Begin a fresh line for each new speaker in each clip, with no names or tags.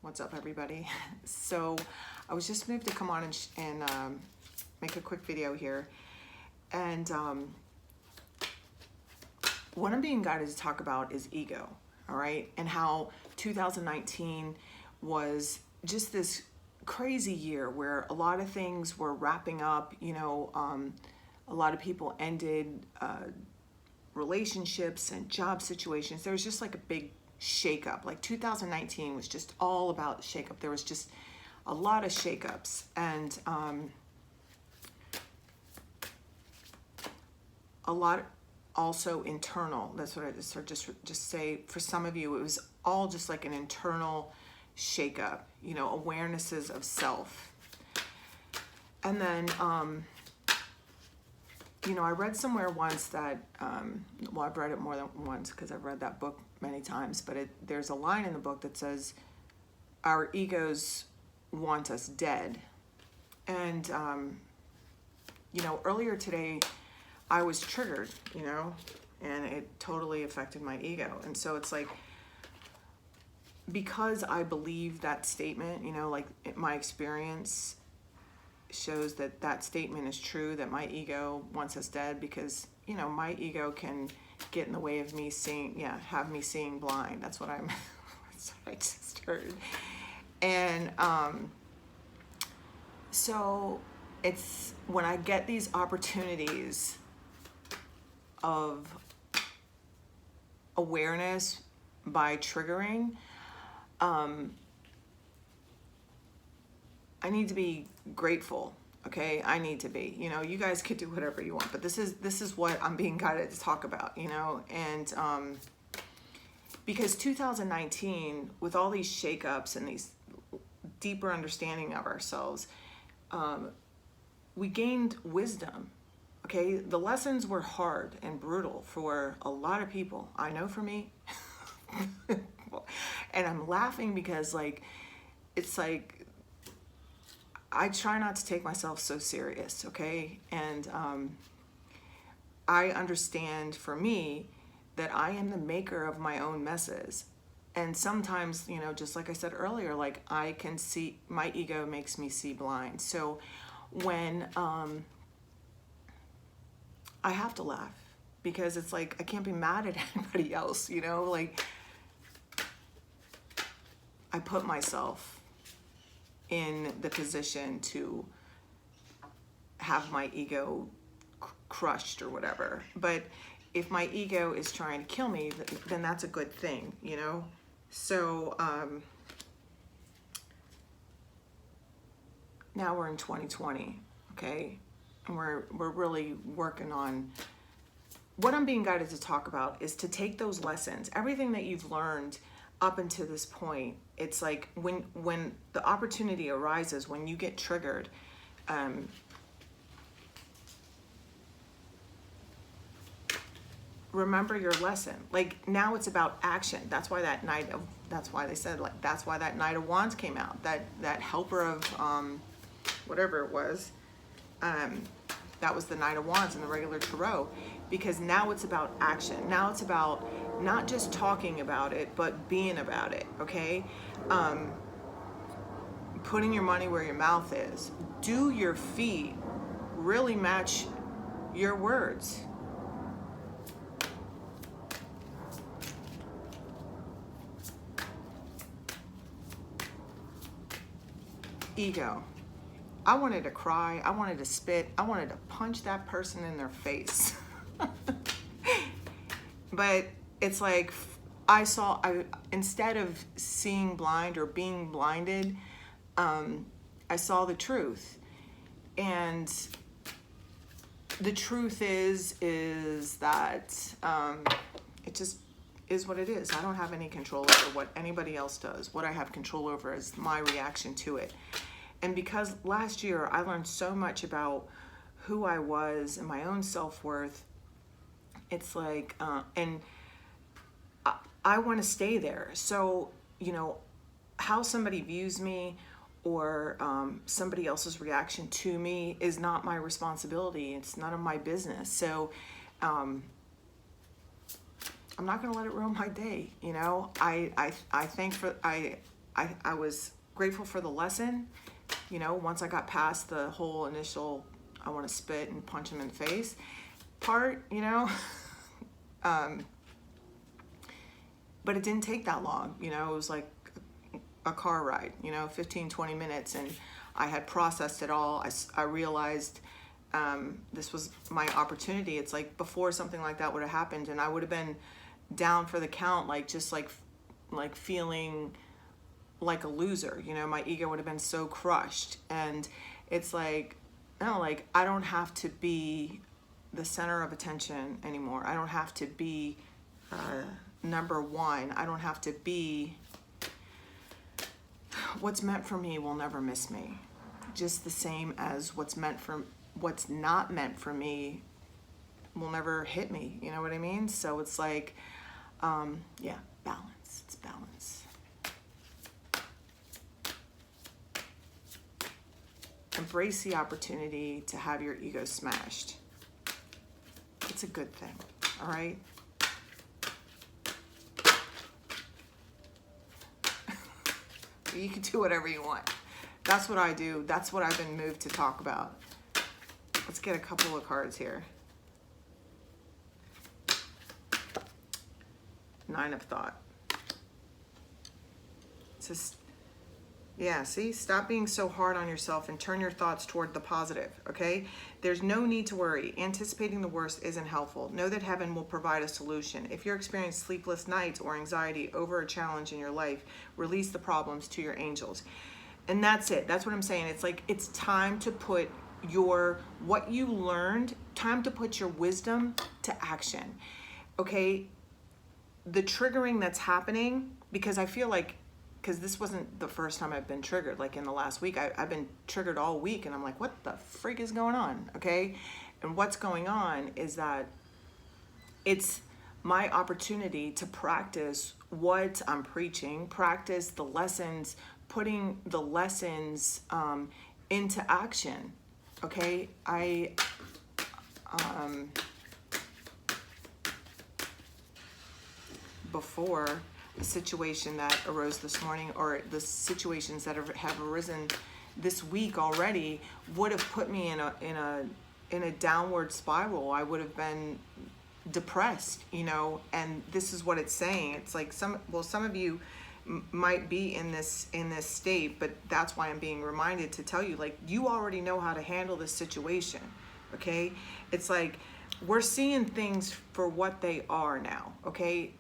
What's up, everybody? So I was just moved to come on and make a quick video here. And what I'm being guided to talk about is ego, all right? And how 2019 was just this crazy year where a lot of things were wrapping up, a lot of people ended relationships and job situations. There was just like a big shakeup. Like 2019 was just all about shakeup. There was just a lot of shakeups, and a lot also internal. That's what I just say. For some of you, it was all just like an internal shakeup. Awarenesses of self, and then I read somewhere once that, I've read it more than once because I've read that book many times, but there's a line in the book that says, our egos want us dead. And, earlier today, I was triggered, and it totally affected my ego. And so it's like, because I believe that statement, my experience shows that statement is true, that my ego wants us dead, because my ego can get in the way of me have me seeing blind. That's what that's what I just heard. And so it's when I get these opportunities of awareness by triggering, I need to be grateful. Okay, I need to be. You guys could do whatever you want, but this is what I'm being guided to talk about. And because 2019, with all these shakeups and these deeper understanding of ourselves, we gained wisdom. Okay, the lessons were hard and brutal for a lot of people. I know for me, and I'm laughing because it's like. I try not to take myself so serious, okay? And I understand, for me, that I am the maker of my own messes. And sometimes, just like I said earlier, I can see, my ego makes me see blind. So when I have to laugh, because it's like I can't be mad at anybody else, I put myself in the position to have my ego crushed or whatever. But if my ego is trying to kill me, then that's a good thing, So now we're in 2020, okay? And we're really working on, what I'm being guided to talk about is to take those lessons, everything that you've learned up until this point. It's like when the opportunity arises, when you get triggered, remember your lesson. Now it's about action. That's why that's why they said, that's why that Knight of Wands came out, that helper of whatever it was, that was the Knight of Wands in the regular tarot, because now it's about action. Now it's about not just talking about it, but being about it, okay? Putting your money where your mouth is. Do your feet really match your words? Ego. I wanted to cry, I wanted to spit, I wanted to punch that person in their face. But it's like, instead of seeing blind or being blinded, I saw the truth. And the truth is that it just is what it is. I don't have any control over what anybody else does. What I have control over is my reaction to it. And because last year I learned so much about who I was and my own self-worth, it's like, and I want to stay there. So, how somebody views me or somebody else's reaction to me is not my responsibility. It's none of my business. So I'm not going to let it ruin my day. I I was grateful for the lesson, you know, once I got past the whole initial, I want to spit and punch him in the face part, you know. But it didn't take that long, you know. It was like a car ride, you know, 15, 20 minutes, and I had processed it all. I realized this was my opportunity. It's like before something like that would have happened, and I would have been down for the count, like just like feeling like a loser, you know. My ego would have been so crushed. And it's like, no, like I don't have to be the center of attention anymore. I don't have to be number one. I don't have to be, what's meant for me will never miss me. Just the same as what's not meant for me will never hit me. You know what I mean? So it's like, yeah, balance. It's balance. Embrace the opportunity to have your ego smashed. It's a good thing, all right? You can do whatever you want. That's what I do. That's what I've been moved to talk about. Let's get a couple of cards here. Nine of Thought. It's just, yeah, see? Stop being so hard on yourself and turn your thoughts toward the positive, okay? There's no need to worry. Anticipating the worst isn't helpful. Know that heaven will provide a solution. If you're experiencing sleepless nights or anxiety over a challenge in your life, release the problems to your angels. And that's it. That's what I'm saying. It's like, it's time to put what you learned, time to put your wisdom to action, okay? The triggering that's happening, because I feel like, because this wasn't the first time I've been triggered, like in the last week, I've been triggered all week, and I'm like, what the freak is going on, okay? And what's going on is that it's my opportunity to practice what I'm preaching, practice the lessons, putting the lessons into action, okay? Before a situation that arose this morning, or the situations that have arisen this week already, would have put me in a downward spiral. I would have been depressed, you know. And this is what it's saying. It's like some of you might be in this state, but that's why I'm being reminded to tell you, like, you already know how to handle this situation, okay? It's like we're seeing things for what they are now, okay?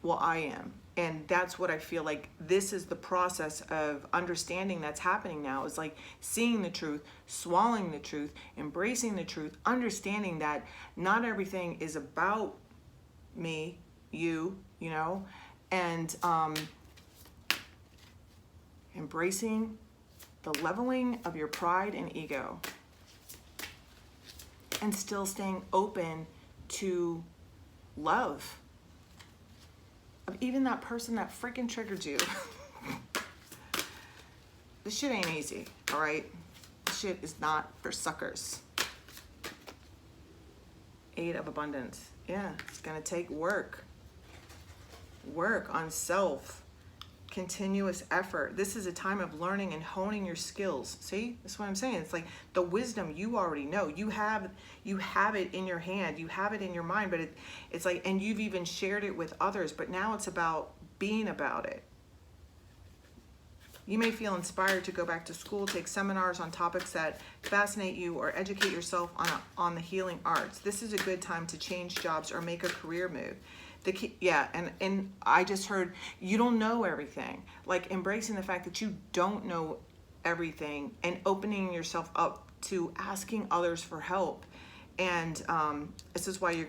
Well, I am. And that's what I feel like this is the process of understanding that's happening now. Is like seeing the truth, swallowing the truth, embracing the truth, understanding that not everything is about me, you know, and embracing the leveling of your pride and ego, and still staying open to love of even that person that freaking triggered you. This shit ain't easy, all right? This shit is not for suckers. Eight of Abundance. Yeah, it's gonna take work. Work on self. Continuous effort. This is a time of learning and honing your skills. See, that's what I'm saying. It's like the wisdom you already know. You have it in your hand. You have it in your mind. But it's like, and you've even shared it with others. But now it's about being about it. You may feel inspired to go back to school, take seminars on topics that fascinate you, or educate yourself on the healing arts. This is a good time to change jobs or make a career move. And I just heard, you don't know everything. Like embracing the fact that you don't know everything and opening yourself up to asking others for help. And this is why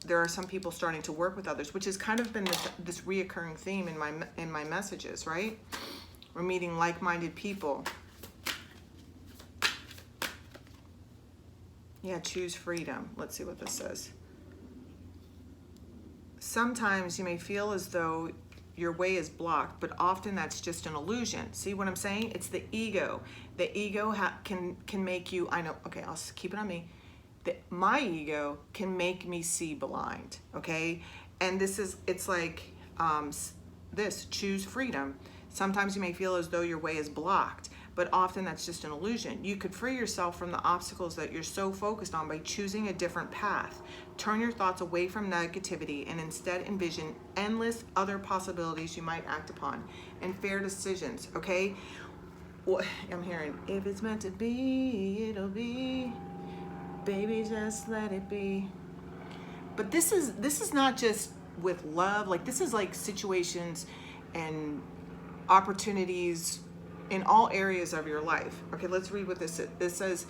there are some people starting to work with others, which has kind of been this reoccurring theme in my messages, right? We're meeting like-minded people. Yeah, choose freedom. Let's see what this says. Sometimes you may feel as though your way is blocked, but often that's just an illusion. See what I'm saying? It's the ego. The ego can make you, I know, okay, I'll keep it on me. My ego can make me see blind, okay? And it's like this, choose freedom. Sometimes you may feel as though your way is blocked, but often that's just an illusion. You could free yourself from the obstacles that you're so focused on by choosing a different path. Turn your thoughts away from negativity and instead envision endless other possibilities you might act upon and fair decisions, okay? What I'm hearing, if it's meant to be, it'll be. Baby, just let it be. But this is not just with love. Like, this is like situations and opportunities in all areas of your life. Okay, let's read what this says. This says,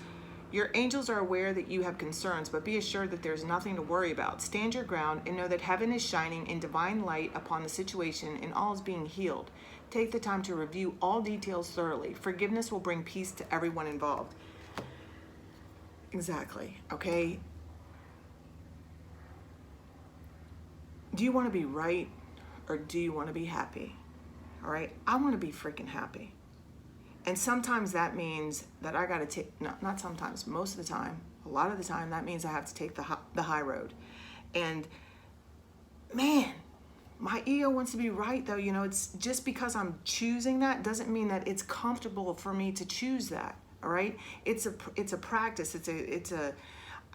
your angels are aware that you have concerns, but be assured that there's nothing to worry about. Stand your ground and know that heaven is shining in divine light upon the situation and all is being healed. Take the time to review all details thoroughly. Forgiveness will bring peace to everyone involved. Exactly, okay? Do you want to be right or do you want to be happy? All right, I want to be freaking happy. And sometimes that means that I got to take, no, not sometimes, most of the time, a lot of the time, that means I have to take the high road. And man, my ego wants to be right though. You know, it's just because I'm choosing that doesn't mean that it's comfortable for me to choose that. All right, it's a practice.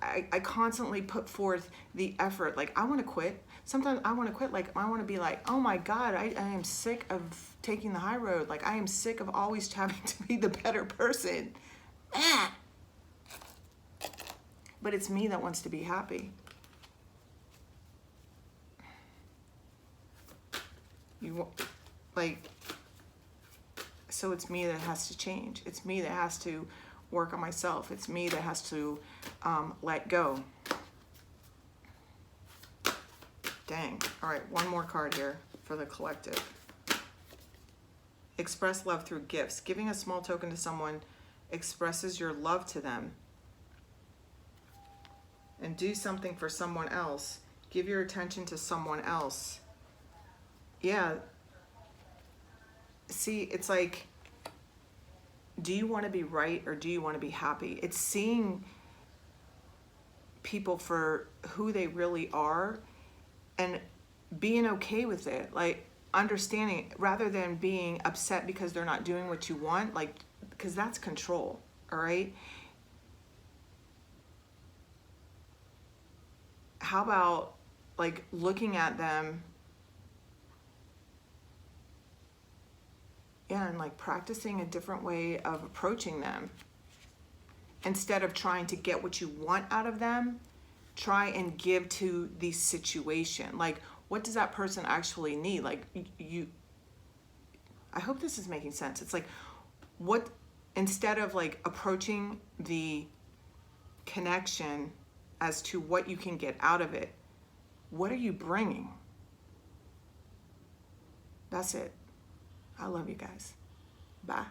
I constantly put forth the effort. Like, I want to quit. Sometimes I want to quit. Like, I want to be like, oh my God, I am sick of taking the high road. Like, I am sick of always having to be the better person. Ah. But it's me that wants to be happy. So it's me that has to change. It's me that has to work on myself. It's me that has to let go. Dang. All right, one more card here for the collective. Express love through gifts. Giving a small token to someone expresses your love to them. And do something for someone else. Give your attention to someone else. Yeah. See, it's like, do you want to be right or do you want to be happy? It's seeing people for who they really are and being okay with it. Like, understanding it, rather than being upset because they're not doing what you want, like, because that's control. All right. How about like looking at them, yeah, and like practicing a different way of approaching them. Instead of trying to get what you want out of them, try and give to the situation. Like, what does that person actually need? Like, I hope this is making sense. It's like, what, instead of like approaching the connection as to what you can get out of it, what are you bringing? That's it. I love you guys. Bye.